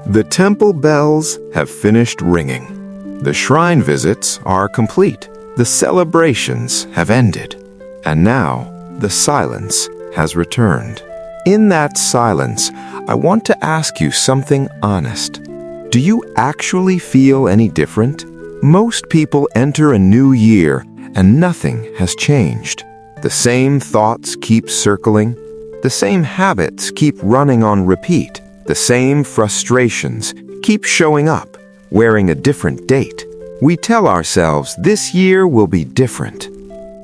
The temple bells have finished ringing. The shrine visits are complete. The celebrations have ended. And now, the silence has returned. In that silence, I want to ask you something honest. Do you actually feel any different? Most people enter a new year and nothing has changed. The same thoughts keep circling. The same habits keep running on repeat. The same frustrations keep showing up, wearing a different date. We tell ourselves this year will be different.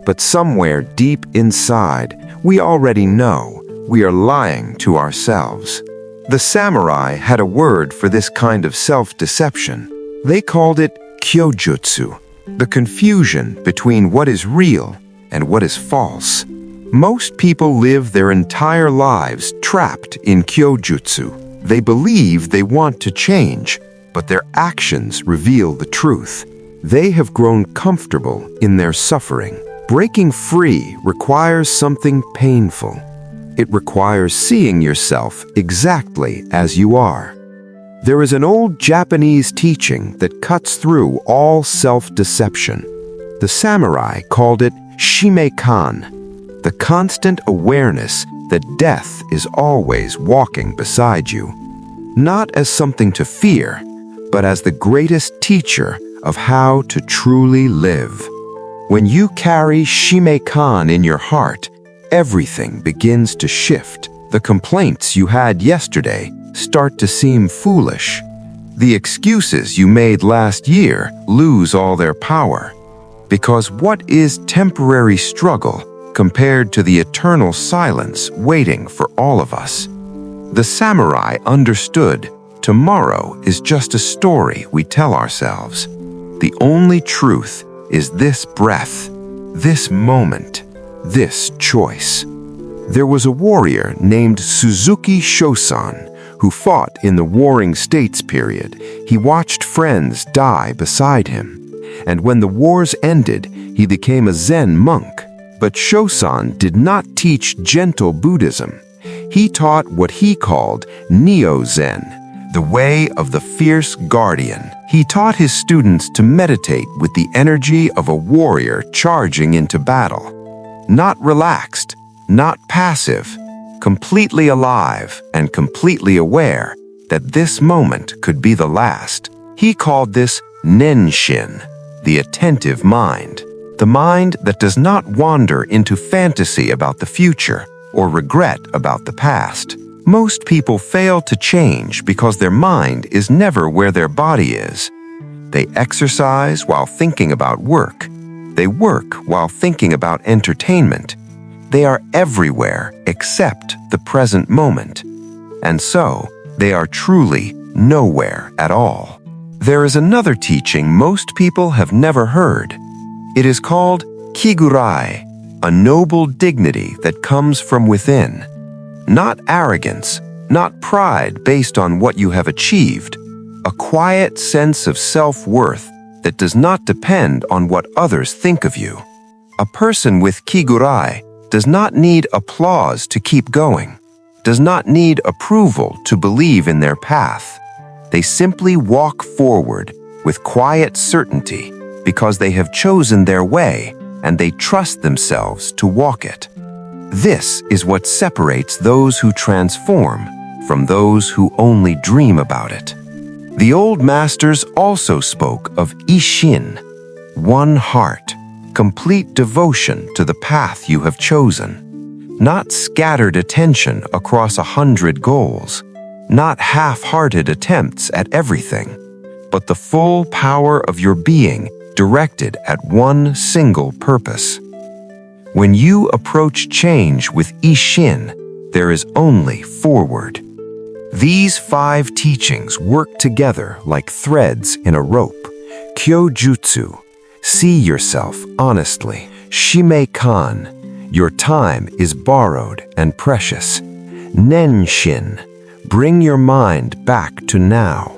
But somewhere deep inside, we already know we are lying to ourselves. The samurai had a word for this kind of self-deception. They called it Kyojutsu, the confusion between what is real and what is false. Most people live their entire lives trapped in Kyojutsu. They believe they want to change, but their actions reveal the truth. They have grown comfortable in their suffering. Breaking free requires something painful. It requires seeing yourself exactly as you are. There is an old Japanese teaching that cuts through all self-deception. The samurai called it Shime-Kan, the constant awareness that death is always walking beside you, not as something to fear, but as the greatest teacher of how to truly live. When you carry Shime-Kan in your heart, everything begins to shift. The complaints you had yesterday start to seem foolish. The excuses you made last year lose all their power. Because what is temporary struggle compared to the eternal silence waiting for all of us? The samurai understood tomorrow is just a story we tell ourselves. The only truth is this breath, this moment, this choice. There was a warrior named Suzuki Shosan who fought in the Warring States period. He watched friends die beside him. And when the wars ended, he became a Zen monk. But Shosan did not teach gentle Buddhism. He taught what he called Neo-Zen, the way of the fierce guardian. He taught his students to meditate with the energy of a warrior charging into battle. Not relaxed, not passive, completely alive and completely aware that this moment could be the last. He called this Nenshin, the attentive mind. The mind that does not wander into fantasy about the future or regret about the past. Most people fail to change because their mind is never where their body is. They exercise while thinking about work. They work while thinking about entertainment. They are everywhere except the present moment. And so, they are truly nowhere at all. There is another teaching most people have never heard. It is called Kigurai, a noble dignity that comes from within. Not arrogance, not pride based on what you have achieved. A quiet sense of self-worth that does not depend on what others think of you. A person with Kigurai does not need applause to keep going, does not need approval to believe in their path. They simply walk forward with quiet certainty because they have chosen their way and they trust themselves to walk it. This is what separates those who transform from those who only dream about it. The old masters also spoke of Isshin, one heart, complete devotion to the path you have chosen. Not scattered attention across 100 goals, not half-hearted attempts at everything, but the full power of your being directed at one single purpose. When you approach change with Isshin, there is only forward. These 5 teachings work together like threads in a rope. Kyojutsu, see yourself honestly. Shime-Kan, your time is borrowed and precious. Nenshin, bring your mind back to now.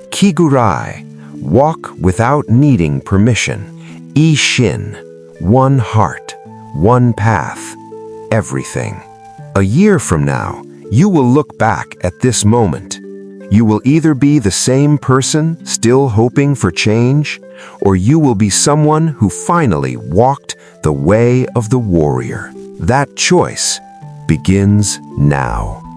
Kigurai, walk without needing permission. Isshin, one heart, one path, everything. A year from now, You will look back at this moment. You will either be the same person, still hoping for change, or you will be someone who finally walked the way of the warrior. That choice begins now.